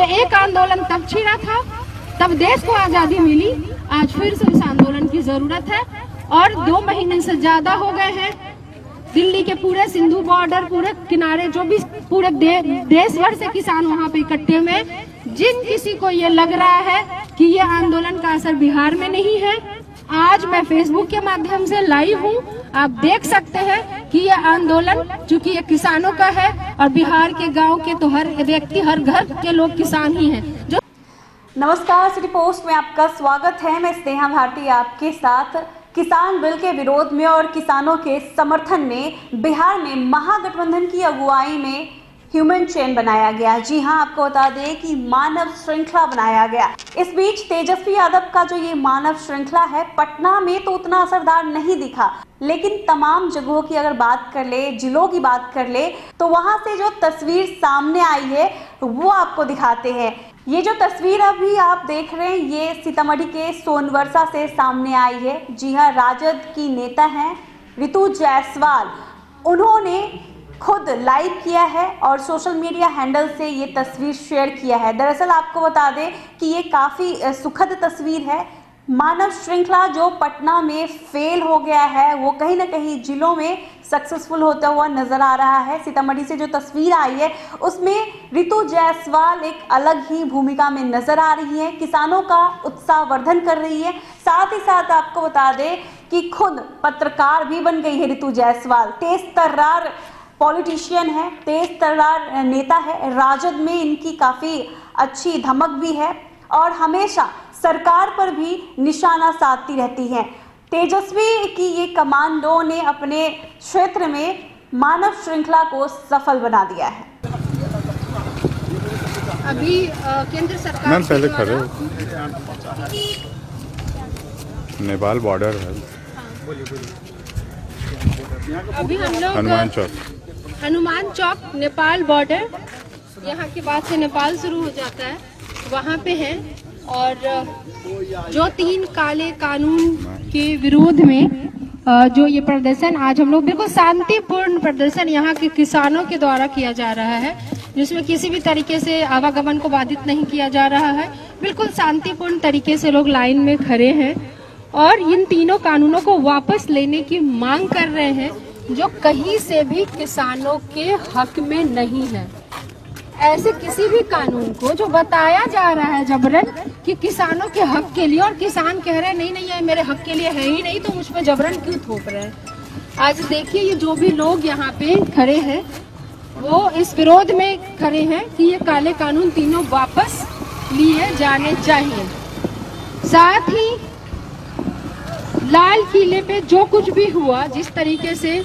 एक आंदोलन तब छिड़ा था, तब देश को आजादी मिली। आज फिर से इस आंदोलन की जरूरत है और 2 महीने से ज्यादा हो गए हैं। दिल्ली के पूरे सिंधु बॉर्डर, पूरे किनारे, जो भी पूरे देश भर से किसान वहाँ पे इकट्ठे हुए। जिन किसी को ये लग रहा है कि ये आंदोलन का असर बिहार में नहीं है, आज मैं फेसबुक के माध्यम से लाइव हूँ, आप देख सकते हैं कि ये आंदोलन चूंकि ये किसानों का है और बिहार के गांव के तो हर व्यक्ति, हर घर के लोग किसान ही हैं। जो नमस्कार, सिटी पोस्ट में आपका स्वागत है। मैं स्नेहा भारती आपके साथ। किसान बिल के विरोध में और किसानों के समर्थन में बिहार में महागठबंधन की अगुवाई में ह्यूमन चेन बनाया गया। जी हां, आपको बता दें कि मानव श्रृंखला बनाया गया। इस बीच तेजस्वी यादव का जो ये मानव श्रृंखला है, पटना में तो उतना असरदार नहीं दिखा, लेकिन तमाम जगहों की अगर बात कर ले, जिलों की बात कर ले, तो वहां से जो तस्वीर सामने आई है वो आपको दिखाते हैं। ये जो तस्वीर अभी आप देख रहे हैं, ये सीतामढ़ी के सोनवर्षा से सामने आई है। जी हाँ, राजद की नेता हैं ऋतु जायसवाल, उन्होंने खुद लाइव किया है और सोशल मीडिया हैंडल से ये तस्वीर शेयर किया है। दरअसल आपको बता दें कि ये काफ़ी सुखद तस्वीर है। मानव श्रृंखला जो पटना में फेल हो गया है, वो कहीं ना कहीं जिलों में सक्सेसफुल होता हुआ नजर आ रहा है। सीतामढ़ी से जो तस्वीर आई है उसमें ऋतु जायसवाल एक अलग ही भूमिका में नजर आ रही है, किसानों का उत्साहवर्धन कर रही है। साथ ही साथ आपको बता दें कि खुद पत्रकार भी बन गई है ऋतु जायसवाल। तेज तर्रार पॉलिटिशियन है, तेज तर्रार नेता है। राजद में इनकी काफ़ी अच्छी धमक भी है और हमेशा सरकार पर भी निशाना साधती रहती हैं। तेजस्वी की ये कमांडो ने अपने क्षेत्र में मानव श्रृंखला को सफल बना दिया है। अभी केंद्र सरकार मैम पहले खड़े हो, नेपाल बॉर्डर है। अभी हम लोग हनुमान चौक नेपाल बॉर्डर, यहाँ के बाद से नेपाल शुरू हो जाता है, वहाँ पे है। और जो 3 काले कानून के विरोध में जो ये प्रदर्शन आज हम लोग बिल्कुल शांतिपूर्ण प्रदर्शन यहाँ के किसानों के द्वारा किया जा रहा है, जिसमें किसी भी तरीके से आवागमन को बाधित नहीं किया जा रहा है। बिल्कुल शांतिपूर्ण तरीके से लोग लाइन में खड़े हैं और इन तीनों कानूनों को वापस लेने की मांग कर रहे हैं, जो कहीं से भी किसानों के हक में नहीं है। ऐसे किसी भी कानून को जो बताया जा रहा है जबरन कि किसानों के हक के लिए, और किसान कह रहे हैं नहीं नहीं ये मेरे हक के लिए है ही नहीं, तो मुझ पर जबरन क्यों थोप रहे हैं। आज देखिए ये जो भी लोग यहाँ पे खड़े हैं वो इस विरोध में खड़े हैं कि ये काले कानून तीनों वापस लिए जाने चाहिए। साथ ही लाल किले पे जो कुछ भी हुआ, जिस तरीके से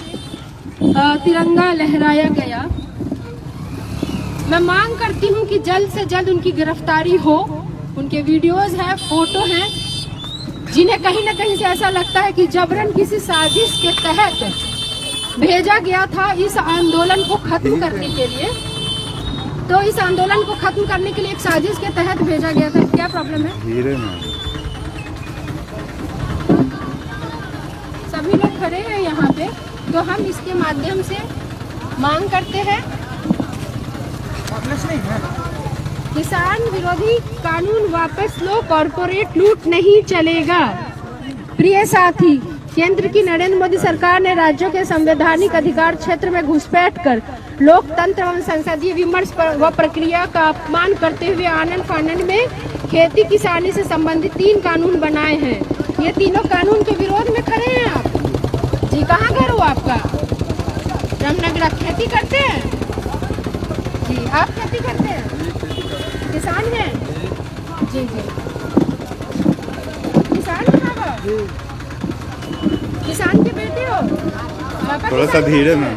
तिरंगा लहराया गया, मैं मांग करती हूँ कि जल्द से जल्द उनकी गिरफ्तारी हो। उनके वीडियोस हैं, फोटो हैं, जिन्हें कहीं ना कहीं से ऐसा लगता है कि जबरन किसी साजिश के तहत भेजा गया था इस आंदोलन को खत्म करने के लिए। तो इस आंदोलन को खत्म करने के लिए एक साजिश के तहत भेजा गया था। क्या प्रॉब्लम है? सभी लोग खड़े हैं यहाँ पे, तो हम इसके माध्यम से मांग करते हैं किसान विरोधी कानून वापस लो, कॉर्पोरेट लूट नहीं चलेगा। प्रिय साथी, केंद्र की नरेंद्र मोदी सरकार ने राज्यों के संवैधानिक अधिकार क्षेत्र में घुसपैठ कर लोकतंत्र एवं संसदीय विमर्श व प्रक्रिया का अपमान करते हुए आनन फानन में खेती किसानी से संबंधित 3 कानून बनाए हैं। ये तीनों कानून के विरोध में खड़े हैं आप। जी, कहाँ घर हो आपका? रामनगर। खेती करते हैं जी? आप खेती करते हैं? किसान हैं? जी जी, किसान हैं आप? किसान के बेटे हो? थोड़ा सा धीरे में।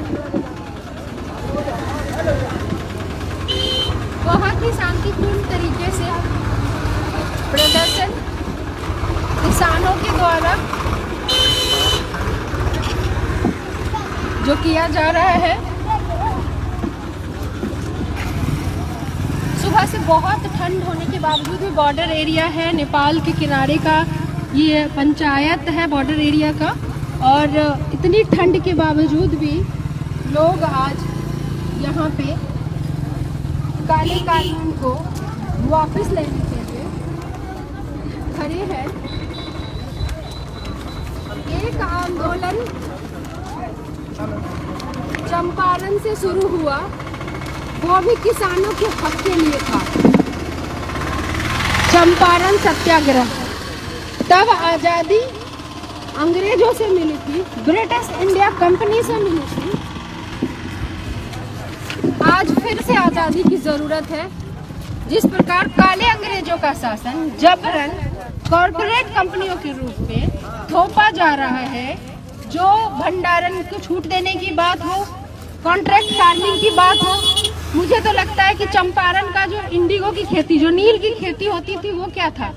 बहुत ही शांतिपूर्ण तरीके से प्रदर्शन किसानों के द्वारा जो किया जा रहा है। सुबह से बहुत ठंड होने के बावजूद भी बॉर्डर एरिया है, नेपाल के किनारे का ये पंचायत है बॉर्डर एरिया का, और इतनी ठंड के बावजूद भी लोग आज यहाँ पे काले कानून को वापस लेने के लिए खड़े हैं। एक आंदोलन चंपारण से शुरू हुआ, वो भी किसानों के हक के लिए था। चंपारण सत्याग्रह, तब आज़ादी अंग्रेजों से मिली थी, ब्रिटिश इंडिया कंपनी से मिली थी। आज फिर से आज़ादी की ज़रूरत है। जिस प्रकार काले अंग्रेजों का शासन जबरन कॉरपोरेट कंपनियों के रूप में थोपा जा रहा है, जो भंडारण को छूट देने की बात हो, कॉन्ट्रैक्ट फार्मिंग की बात हो, मुझे तो लगता है कि चंपारण का जो इंडिगो की खेती, जो नील की खेती होती थी, वो क्या था?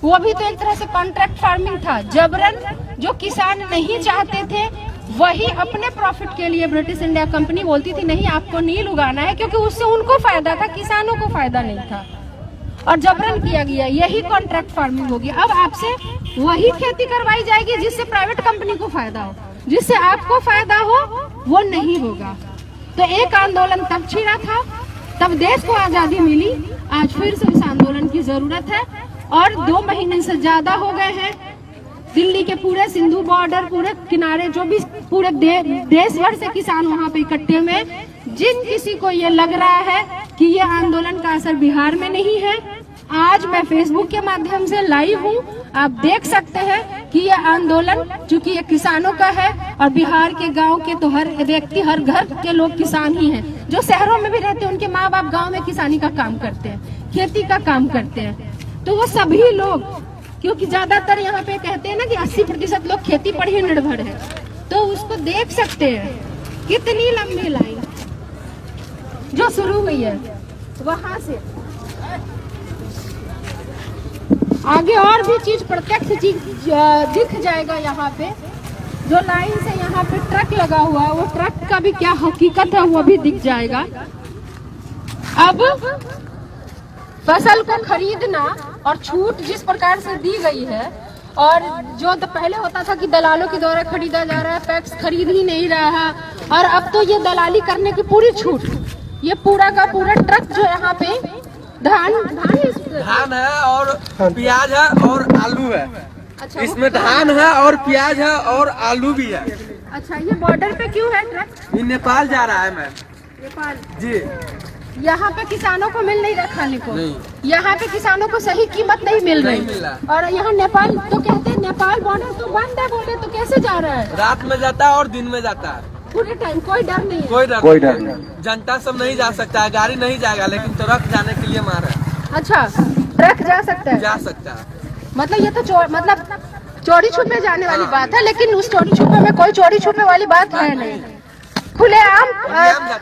वो भी तो एक तरह से कॉन्ट्रैक्ट फार्मिंग था। जबरन जो किसान नहीं चाहते थे, वही अपने प्रॉफिट के लिए ब्रिटिश इंडिया कंपनी बोलती थी नहीं आपको नील उगाना है, क्योंकि उससे उनको फायदा था, किसानों को फायदा नहीं था, और जबरन किया गया। यही कॉन्ट्रैक्ट फार्मिंग होगी। अब आपसे वही खेती करवाई जाएगी जिससे प्राइवेट कंपनी को फायदा हो, जिससे आपको फायदा हो वो नहीं होगा। तो एक आंदोलन तब छिड़ा था, तब देश को आजादी मिली। आज फिर से उस आंदोलन की जरूरत है, और 2 महीने से ज्यादा हो गए हैं। दिल्ली के पूरे सिंधु बॉर्डर, पूरे किनारे, जो भी पूरे देश भर से किसान वहाँ पे इकट्ठे हुए। जिन किसी को ये लग रहा है कि ये आंदोलन का असर बिहार में नहीं है, आज मैं फेसबुक के माध्यम से लाइव हूँ, आप देख सकते हैं कि ये आंदोलन चूंकि ये किसानों का है, और बिहार के गांव के तो हर व्यक्ति, हर घर के लोग किसान ही हैं। जो शहरों में भी रहते हैं, उनके माँ बाप गांव में किसानी का काम करते हैं, खेती का काम करते हैं। तो वो सभी लोग, क्योंकि ज्यादातर यहाँ पे कहते हैं ना कि 80% लोग खेती पर ही निर्भर है, तो उसको देख सकते हैं कितनी लंबी लाइन जो शुरू हुई है वहां से आगे। और भी चीज, प्रत्यक्ष चीज दिख जाएगा यहाँ पे। जो लाइन से यहाँ पे ट्रक लगा हुआ है, वो ट्रक का भी क्या हकीकत है वो भी दिख जाएगा। अब फसल को खरीदना और छूट जिस प्रकार से दी गई है, और जो तो पहले होता था कि दलालों के द्वारा खरीदा जा रहा है, पैक्स खरीद ही नहीं रहा, और अब तो ये दलाली करने की पूरी छूट। ये पूरा का पूरा ट्रक जो यहाँ पे धान है और प्याज है और आलू है। अच्छा, इसमें धान है और प्याज है और आलू भी है। अच्छा, ये बॉर्डर पे क्यों है ट्रक? ये नेपाल जा रहा है मैम। नेपाल जी। यहाँ पे किसानों को मिल नहीं रहा खाने को, नहीं। यहाँ पे किसानों को सही कीमत नहीं मिल रही, और यहाँ नेपाल तो कहते हैं नेपाल बॉर्डर तो बंद है, बोले तो कैसे जा रहा है? रात में जाता है और दिन में जाता है, पूरे टाइम कोई डर नहीं है। कोई डर नहीं। जनता सब नहीं जा सकता है, गाड़ी नहीं जाएगा, लेकिन ट्रक जाने के लिए मार है। अच्छा, ट्रक जा सकता है? जा सकता है। मतलब ये तो मतलब चोरी छुपे जाने वाली बात है, लेकिन उस चोरी छुपे में कोई चोरी छुपे वाली बात है नहीं। खुलेआम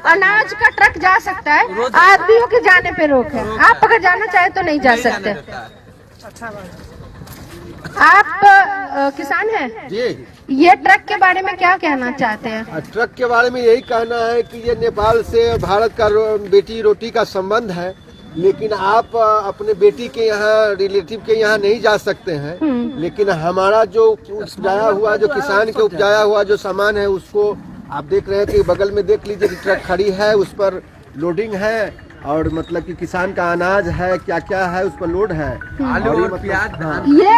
अनाज का ट्रक जा सकता है, आदमियों के जाने पे रोक है। आप अगर जाना चाहे तो नहीं जा सकते। आप किसान हैं जी। ये ट्रक के बारे में क्या कहना चाहते हैं? ट्रक के बारे में यही कहना है कि ये नेपाल से भारत का बेटी रोटी का संबंध है, लेकिन आप अपने बेटी के यहाँ, रिलेटिव के यहाँ नहीं जा सकते हैं। लेकिन हमारा जो उपजाया हुआ, जो किसान के उपजाया हुआ जो सामान है, उसको आप देख रहे हैं कि बगल में देख लीजिए कि ट्रक खड़ी है, उस पर लोडिंग है, और मतलब कि किसान का अनाज है, क्या क्या है उस पर लोड है, आलू और प्याज, धान। ये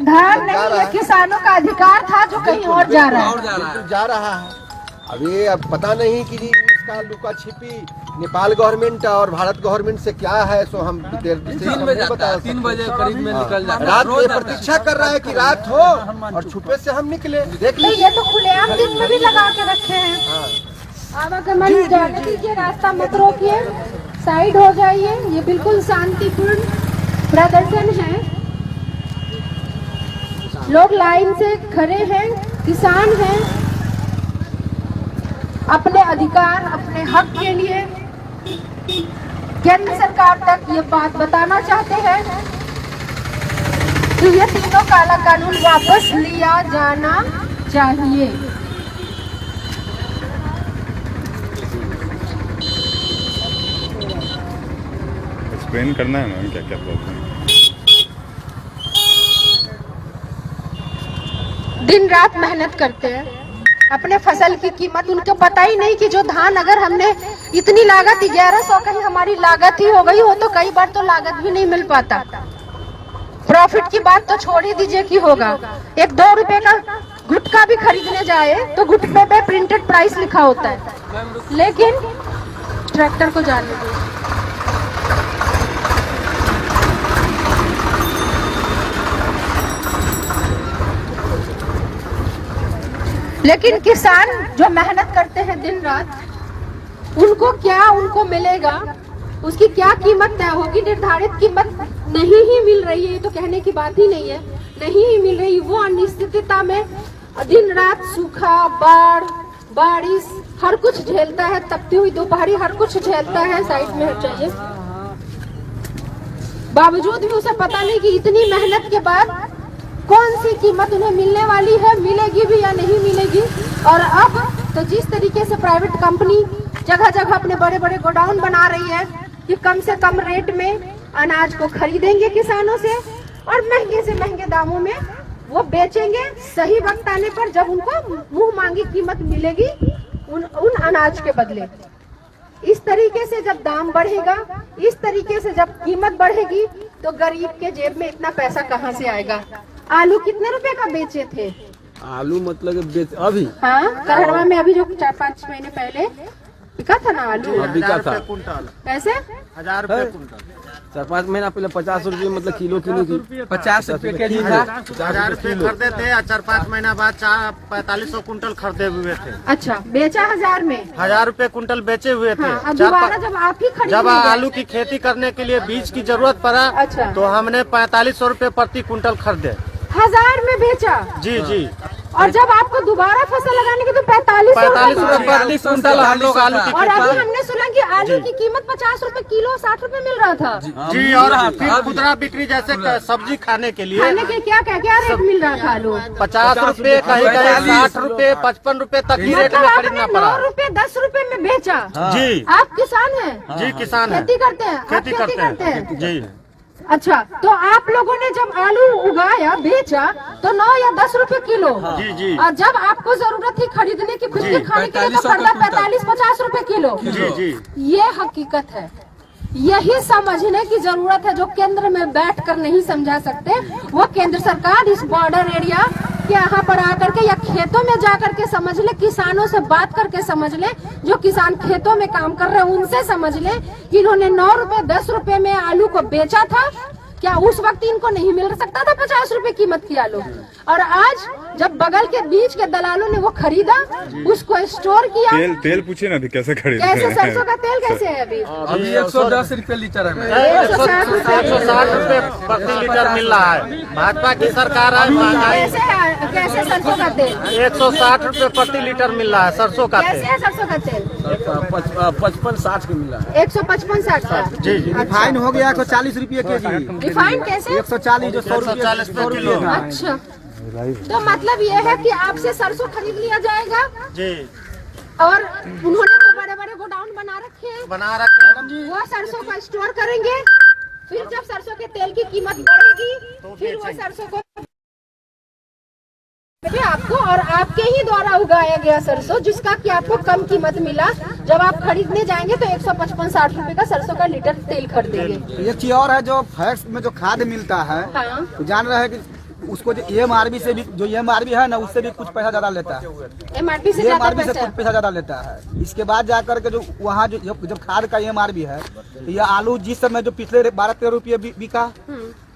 धान नहीं, ये किसानों का अधिकार था जो कहीं और जा रहा है। जा रहा है। अब पता नहीं कि इसका लुका छिपी नेपाल गवर्नमेंट और भारत गवर्नमेंट से क्या है, सो हम 3 बजे करीब में निकल जाता है। रात में प्रतीक्षा कर रहा है कि रात हो और छुपे से हम निकले। देख लीजिए, ये तो खुलेआम दिन में भी लगा के रखे हैं। आवागमन जाने दीजिए, रास्ता मत रोकिए, साइड हो जाइए। ये बिल्कुल शांतिपूर्ण प्रदर्शन है, लोग लाइन से खड़े हैं, किसान हैं, अपने अधिकार, अपने हक के लिए केंद्र सरकार तक ये बात बताना चाहते हैं कि ये तीनों काला कानून वापस लिया जाना चाहिए। एक्सप्लेन करना है मैम क्या क्या प्रॉब्लम है। दिन रात मेहनत करते हैं, अपने फसल की कीमत, उनको पता ही नहीं कि जो धान अगर हमने इतनी लागत 1100 कहीं हमारी लागत ही हो गई हो तो कई बार तो लागत भी नहीं मिल पाता। प्रॉफिट की बात तो छोड़ ही दीजिए कि होगा। एक 2 रुपए का गुटखा भी खरीदने जाए तो गुटखे पे प्रिंटेड प्राइस लिखा होता है, लेकिन ट्रैक्टर को जाने दो। लेकिन किसान जो मेहनत करते हैं दिन रात, उनको मिलेगा, उसकी क्या कीमत तय होगी? निर्धारित कीमत नहीं ही मिल रही है, ये तो कहने की बात ही नहीं है, नहीं ही मिल रही। वो अनिश्चितता में दिन रात सूखा, बाढ़, बारिश हर कुछ झेलता है, तपती हुई दोपहरी हर कुछ झेलता है। साइड में हट जाइए। बावजूद भी उसे पता नहीं कि इतनी मेहनत के बाद कौन सी कीमत उन्हें मिलने वाली है, मिलेगी भी या नहीं मिलेगी। और अब तो जिस तरीके से प्राइवेट कंपनी जगह जगह अपने बड़े बड़े गोडाउन बना रही है कि कम से कम रेट में अनाज को खरीदेंगे किसानों से और महंगे से महंगे दामों में वो बेचेंगे, सही वक्त आने पर जब उनको मुंह मांगी कीमत मिलेगी उन अनाज के बदले। इस तरीके से जब दाम बढ़ेगा, इस तरीके से जब कीमत बढ़ेगी तो गरीब के जेब में इतना पैसा कहाँ से आएगा? आलू कितने रुपए का बेचे थे? आलू मतलब अभी हाँ, करहड़वा में अभी जो 4-5 महीने पहले बिका था ना आलू, बिका था कैसे? 1000 रुपए कुंटल। 4-5 महीना पहले 50 रुपये मतलब किलो की 50 रुपए के जी था। 1000 रुपए खरीदे थे और 4-5 महीना बाद 4500 कुंटल खरीदे हुए थे। अच्छा, बेचा 1000 में? 1000 रुपए कुंटल बेचे हुए थे। हाँ, दोबारा जब आप ही खरीद जब आलू की खेती करने के लिए बीज की जरूरत पड़ा, अच्छा, तो हमने 4500 रुपए प्रति कुंटल खरीदे। 1000 में बेचा? जी जी। और जब आपको दोबारा फसल लगाने की तो 4500 रुपए कुंटल हम लोग आलू की। और अभी हमने सुना कि आलू की कीमत 50 रुपए किलो, 60 रुपए मिल रहा था। जी, और फिर खुदरा बिक्री जैसे सब्जी खाने के लिए क्या रेट मिल रहा था आलू? 50 रुपए, कहीं कहीं 60 रुपए, 55 रुपए तक की रेट में खरीदना पड़ा। 9 रुपए 10 रुपए में बेचा? जी। आप किसान हैं? जी, किसान है। खेती करते हैं? खेती करते हैं जी। अच्छा, तो आप लोगों ने जब आलू उगाया, बेचा तो 9 या 10 रुपए किलो। जी जी। और जब आपको जरूरत थी खरीदने की, खुद के खाने के लिए, तो पड़ता 45-50 रुपए किलो। जी जी। ये हकीकत है, यही समझने की जरूरत है जो केंद्र में बैठकर नहीं समझा सकते। वो केंद्र सरकार इस बॉर्डर एरिया के यहाँ पर आकर के या खेतों में जाकर के समझ ले, किसानों से बात करके समझ ले, जो किसान खेतों में काम कर रहे हैं उनसे समझ ले कि इन्होंने 9 रुपए 10 रुपए में आलू को बेचा था। क्या उस वक्त इनको नहीं मिल सकता था 50 रुपए कीमत की आलू? और आज जब बगल के बीच के दलालों ने वो खरीदा, उसको स्टोर किया। तेल पूछिए ना अभी कैसे खरीदते कैसे हैं? सरसों का तेल कैसे है अभी? 110 रुपए लीटर है। 160 रुपए प्रति लीटर मिल रहा है। भाजपा की सरकार है, महंगाई। कैसे सरसों का तेल? 160 रुपए प्रति लीटर मिल रहा है सरसों का कैसे तेल। है सरसों का तेल? 55-60 के मिला है। 155-60 का। जी जी। रिफाइन हो गया 140 रुपए के जी। रिफाइंड कैसे? 140 जो 140 रुपए किलो। अच्छा, तो मतलब ये है कि आपसे सरसों खरीद लिया जाएगा जी। और उन्होंने तो बड़े बड़े गोडाउन बना रखे हैं, बना रखे। वो सरसों का स्टोर करेंगे। फिर जब सरसों के तेल की कीमत बढ़ेगी फिर वो सरसों को आपको और आपके ही द्वारा उगाया गया सरसों, जिसका कि आपको कम कीमत मिला, जब आप खरीदने जाएंगे तो 155-60 रुपए का सरसों का लीटर तेल खरीदेंगे। ये चीज और है, जो फैक्स में जो खाद मिलता है, हाँ। तो जान रहे हैं कि उसको जो EMRP से भी, जो EMRP है ना, उससे भी कुछ पैसा ज्यादा लेता है। MRP से ज्यादा EMRP से कुछ पैसा ज्यादा लेता है। इसके बाद जाकर के जो वहाँ जो खाद का EMRP है, ये आलू जिस समय जो पिछले 12-13 रुपये बिका,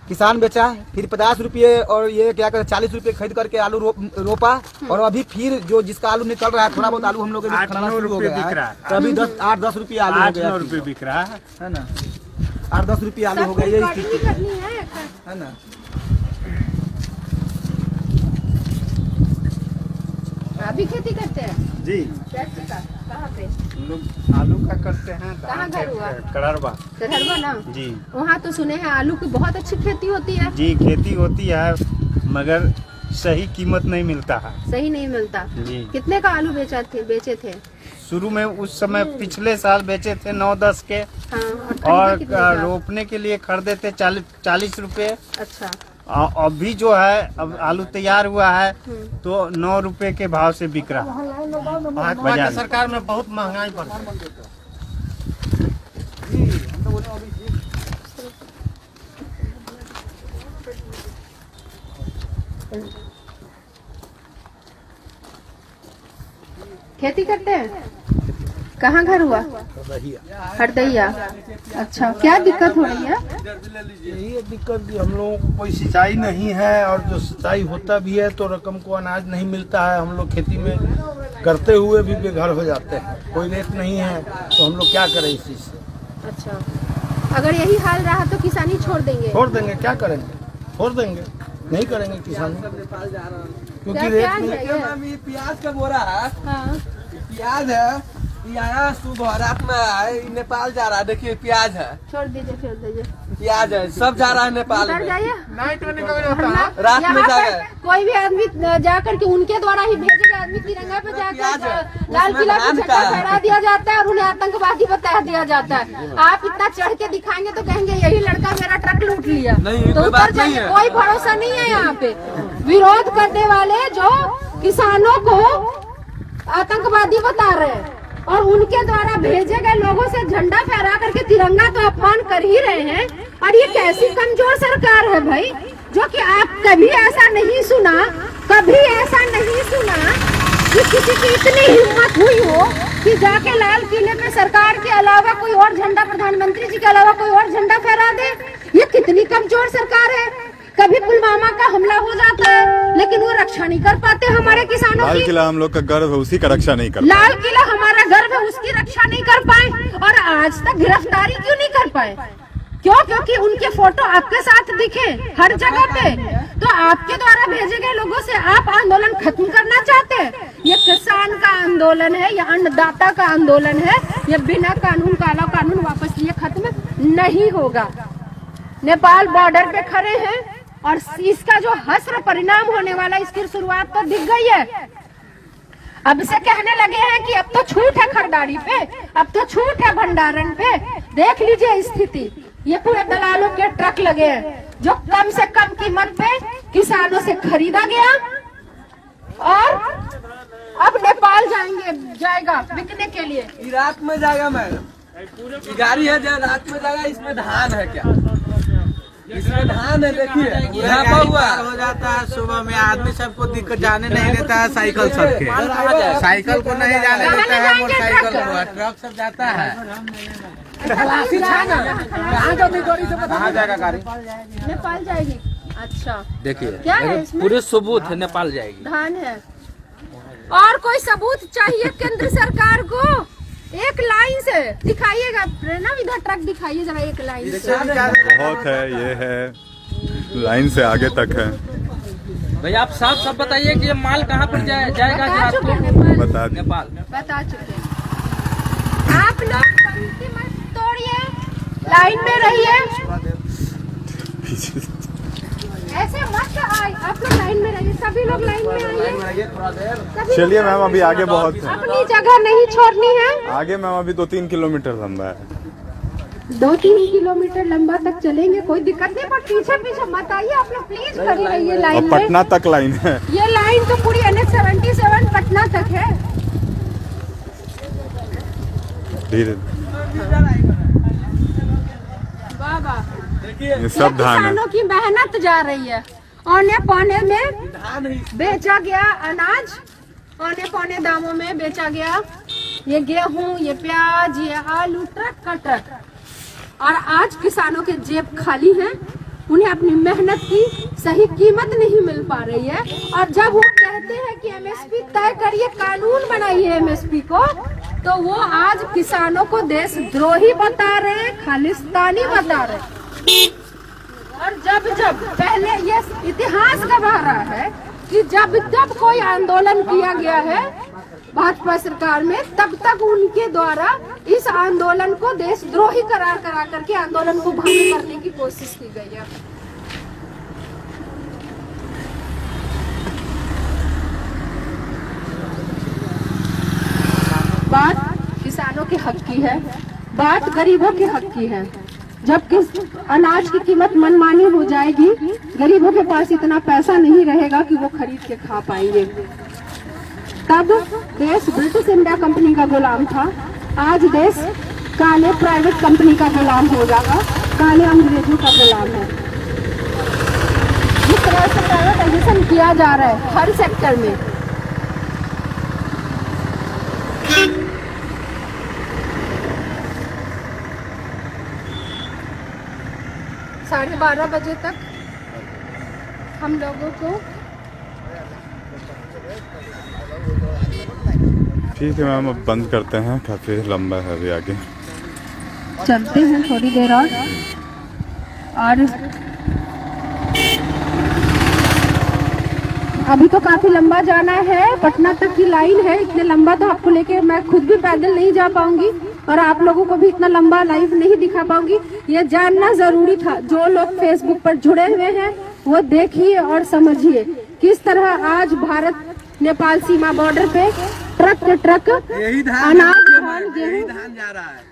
किसान बेचा, फिर 50 रुपये और ये क्या कहते 40 रुपये खरीद करके आलू रोपा, और अभी फिर जो जिसका आलू निकल रहा है, थोड़ा बहुत आलू हम लोग खाना शुरू हो गया है, तो अभी 8-10 रुपये आलू हो गया, 8-9 रुपये बिक रहा है ना। 8-10 रुपये आलू हो गया, ये स्थिति है ना। अभी खेती करते हैं जी। कहाँ पे? लोग आलू का करते हैं। कहाँ घर हुआ? करहड़वा ना जी। वहाँ तो सुने हैं आलू की बहुत अच्छी खेती होती है। जी, खेती होती है मगर सही कीमत नहीं मिलता है। सही नहीं मिलता जी। कितने का आलू बेचे थे? शुरू में उस समय पिछले साल बेचे थे 9-10 के। हाँ, और रोपने के लिए खरीदे थे 40 रुपए। अच्छा। अभी जो है अब आलू तैयार हुआ है तो 9 रुपए के भाव से बिक रहा है बाजार में। सरकार में बहुत महंगाई बढ़ गई। खेती करते हैं? कहाँ घर हुआ? हरदैया। अच्छा, क्या दिक्कत हो रही है? यही दिक्कत कि हम लोगों को कोई सिंचाई नहीं है, और जो सिंचाई होता भी है तो रकम को अनाज नहीं मिलता है। हम लोग खेती में करते हुए भी बेघर हो जाते हैं, कोई रेट नहीं है, तो हम लोग क्या करें इस चीज से। अच्छा, अगर यही हाल रहा तो किसानी छोड़ देंगे? छोड़ देंगे, क्या करेंगे, छोड़ देंगे, नहीं करेंगे किसानी, क्योंकि रेट नहीं। प्याज का बोरा है, हाँ। प्याज है, ये आया सुबह रात में है, नेपाल जा रहा है। देखिए प्याज है, छोड़ दीजिए। प्याज है, सब जा रहा है नेपाल में। जाइए, नाइट में निकल जाता है, रात में जाएगा। कोई भी आदमी जाकर के उनके द्वारा ही भेजे गए आदमी तिरंगा पे जाकर लाल किला पे झंडा फहरा दिया जाता है और उन्हें आतंकवादी बता दिया जाता है। आप इतना चढ़ के दिखाएंगे तो कहेंगे यही लड़का मेरा ट्रक लूट लिया, तो उतर जाइए। कोई भरोसा नहीं है यहाँ पे। विरोध करने वाले जो किसानों को आतंकवादी बता रहे हैं और उनके द्वारा भेजे गए लोगों से झंडा फहरा करके तिरंगा तो अपमान कर ही रहे हैं। और ये कैसी कमजोर सरकार है भाई, जो कि आप कभी ऐसा नहीं सुना कि किसी की इतनी हिम्मत हुई हो कि जाके लाल किले पे सरकार के अलावा कोई और झंडा, प्रधानमंत्री जी के अलावा कोई और झंडा फहरा दे। ये कितनी कमजोर सरकार है। कभी पुलवामा का हमला हो जाता है लेकिन वो रक्षा नहीं कर पाते हमारे किसानों की। लाल किला हम लोग का गर्व है, उसी का रक्षा नहीं कर लाल किला हमारा गर्व है, उसकी रक्षा नहीं कर पाए। और आज तक गिरफ्तारी क्यों नहीं कर पाए? क्यों? क्योंकि उनके फोटो आपके साथ दिखे हर जगह पे। तो आपके द्वारा भेजे गए लोगों से आप आंदोलन खत्म करना चाहते हैं। ये किसान का आंदोलन है, ये अन्नदाता का आंदोलन है। ये बिना कानून, काला कानून वापस लिए खत्म नहीं होगा। नेपाल बॉर्डर पे खड़े हैं और इसका जो हस्र परिणाम होने वाला, इसकी शुरुआत तो दिख गई है। अब से कहने लगे हैं कि अब तो छूट है खरीदारी पे, अब तो छूट है भंडारण पे। देख लीजिए स्थिति, ये पूरे दलालों के ट्रक लगे हैं जो कम से कम कीमत पे किसानों से खरीदा गया और अब नेपाल जाएगा बिकने के लिए। रात में जाएगा मैडम, गाड़ी है जो रात में जाएगा। इसमें धान है क्या? इसमें धान है, देखिए हुआ हो जाता है। सुबह में आदमी सबको दिक्कत, जाने नहीं देता है साइकिल सबके, साइकिल को नहीं जाने देता है, मोटरसाइकिल को, ट्रक सब जाता है। कहाँ जाएगा गाड़ी? नेपाल जाएगी। अच्छा, देखिए क्या है इसमें? पूरे सबूत है, नेपाल जाएगी। धान है और कोई सबूत चाहिए केंद्र सरकार को? एक लाइन से दिखाइएगा ना, इधर ट्रक दिखाइए जरा एक लाइन से। बहुत है, ये है लाइन से आगे तक है। भैया आप सब बताइए कि ये माल कहाँ पर जाएगा? बता दी, नेपाल बता चुके हैं। आप लोग पंक्ति मत तोड़िए, लाइन में रहिए, ऐसे मत आइए। आप लोग लाइन में रहिए, सभी लोग लाइन में आइए। चलिए मैम, अभी आगे बहुत है, अपनी जगह नहीं छोड़नी है। आगे मैम अभी 2-3 किलोमीटर लंबा है। 2-3 किलोमीटर लंबा तक चलेंगे, कोई दिक्कत नहीं, पर पीछे मत आइए। आप लोग प्लीज खड़ी रहिए लाइन और में। पटना तक लाइन है, ये लाइन तो पूरी NH-77 पटना तक है। धीरे बाबा, ये सब धान है। किसानों की मेहनत जा रही है। औने पौने में बेचा गया अनाज, औने पौने दामों में बेचा गया ये गेहूं, ये प्याज, ये आलू, ट्रक का ट्रक। और आज किसानों के जेब खाली हैं, उन्हें अपनी मेहनत की सही कीमत नहीं मिल पा रही है। और जब वो कहते हैं कि MSP तय करिए, कानून बनाइए MSP को, तो वो आज किसानों को देशद्रोही बता रहे, खालिस्तानी बता रहे। और जब पहले ये इतिहास गवाह रहा है कि जब कोई आंदोलन किया गया है भाजपा सरकार में, तब तक उनके द्वारा इस आंदोलन को देशद्रोही करार करा करके आंदोलन को भंग करने की कोशिश की गई है। बात किसानों के हक की है, बात गरीबों के हक की है। जबकि अनाज की कीमत मनमानी हो जाएगी, गरीबों के पास इतना पैसा नहीं रहेगा कि वो खरीद के खा पाएंगे। तब देश ब्रिटिश इंडिया कंपनी का गुलाम था, आज देश काले प्राइवेट कंपनी का गुलाम हो जाएगा, काले अंग्रेजों का गुलाम है। जिस तरह से प्राइवेटाइजेशन किया जा रहा है हर सेक्टर में, साढ़े 12 बजे तक हम लोगों को ठीक है मैम, अब बंद करते हैं, काफ़ी लंबा है अभी आगे। चलते हैं थोड़ी देर और अभी तो काफी लंबा जाना है, पटना तक की लाइन है। इतने लंबा तो आपको लेके मैं खुद भी पैदल नहीं जा पाऊंगी और आप लोगों को भी इतना लंबा लाइव नहीं दिखा पाऊंगी। ये जानना जरूरी था। जो लोग फेसबुक पर जुड़े हुए हैं वो देखिए और समझिए किस तरह आज भारत नेपाल सीमा बॉर्डर पे ट्रक के ट्रक अनाज यही धान जा रहा है।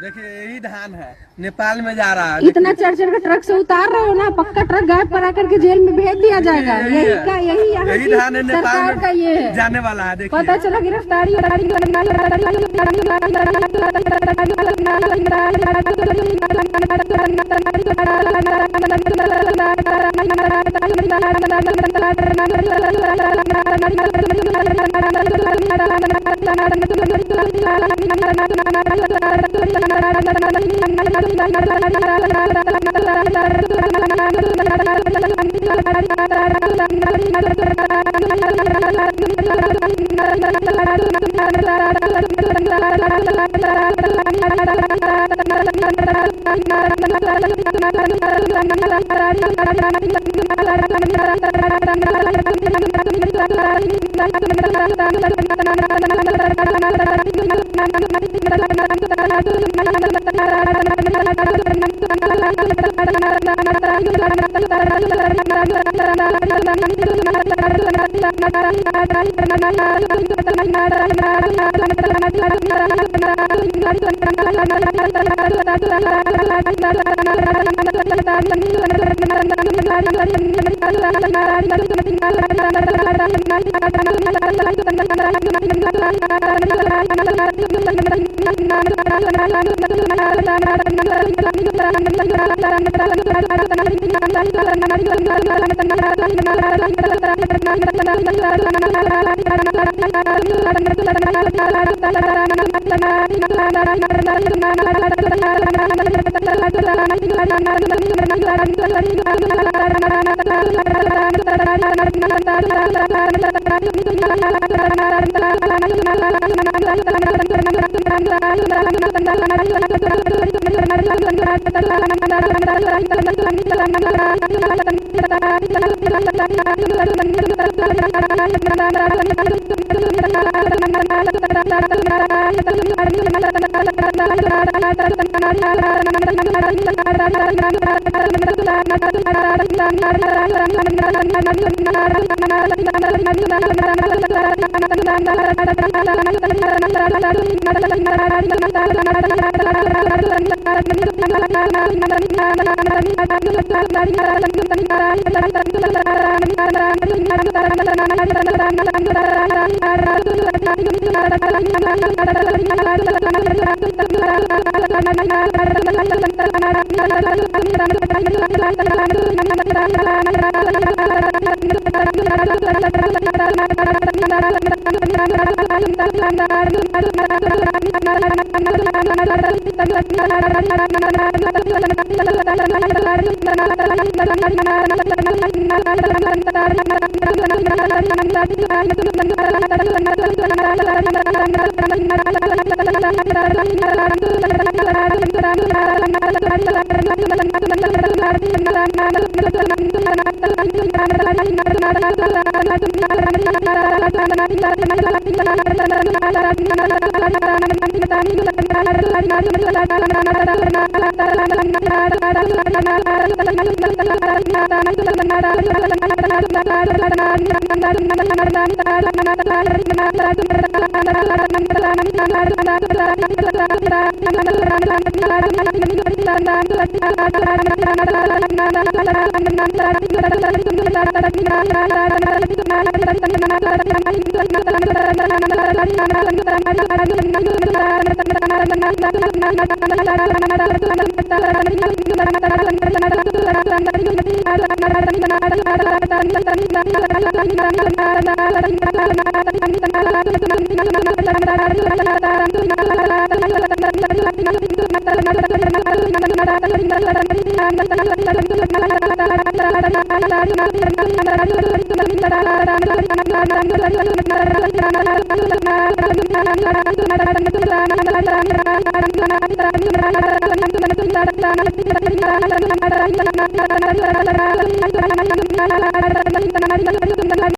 देखिए यही धान है, नेपाल में जा रहा है। इतना चढ़ के ट्रक से उतार रहे हो ना, पक्का ट्रक गायब करा करके जेल में भेज दिया जाएगा। यही धान है, सरकार का ये है, जाने वाला है। देखिए पता चला गिरफ्तारी